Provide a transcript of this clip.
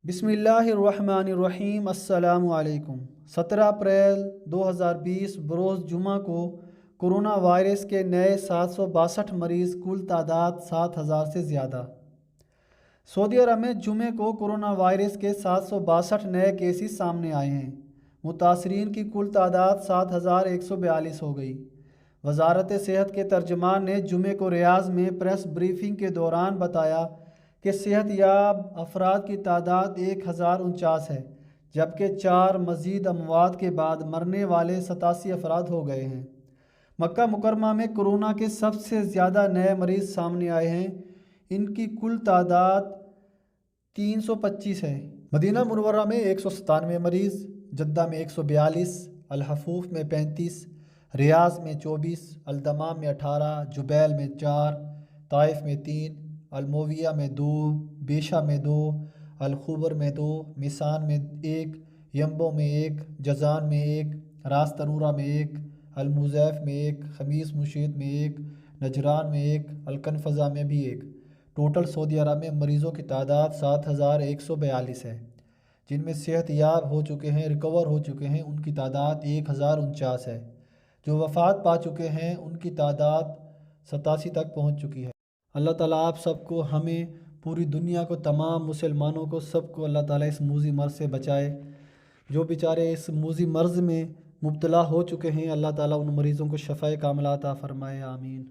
بسم اللہ الرحمن الرحیم۔ السلام علیکم۔ 17 اپریل 2020 بروز جمعہ کو کرونا وائرس کے نئے 762 مریض، کل تعداد 7,000 سے زیادہ۔ سعودی عرب میں جمعے کو کرونا وائرس کے 762 نئے کیسز سامنے آئے ہیں۔ متاثرین کی کل تعداد 7,142 ہو گئی۔ وزارت صحت کے ترجمان نے جمعے کو ریاض میں پریس بریفنگ کے دوران بتایا کہ صحت یاب افراد کی تعداد 1,049 ہے، جبکہ 4 مزید اموات کے بعد مرنے والے 87 افراد ہو گئے ہیں۔ مکہ مکرمہ میں کرونا کے سب سے زیادہ نئے مریض سامنے آئے ہیں، ان کی کل تعداد 325 ہے۔ مدینہ منورہ میں 197 مریض، جدہ میں 142، الحفوف میں 35، ریاض میں 24، الدمام میں 18، جبیل میں 4، طائف میں 3، المویہ میں 2، بیشہ میں 2، الخبر میں 2، میسان میں 1، ینبو میں 1، جزان میں 1، راس تنورہ میں 1، الموزیف میں 1، خمیس مشیط میں 1، نجران میں 1، الکنفزہ میں بھی 1۔ ٹوٹل سعودی عرب میں مریضوں کی تعداد 7,142 ہے، جن میں صحت یاب ہو چکے ہیں، ریکور ہو چکے ہیں، ان کی تعداد 1,049 ہے۔ جو وفات پا چکے ہیں ان کی تعداد 87 تک پہنچ چکی ہے۔ اللہ تعالیٰ آپ سب کو، ہمیں، پوری دنیا کو، تمام مسلمانوں کو، سب کو اللہ تعالیٰ اس موذی مرض سے بچائے۔ جو بیچارے اس موذی مرض میں مبتلا ہو چکے ہیں، اللہ تعالیٰ ان مریضوں کو شفائے کاملہ عطا فرمائے، آمین۔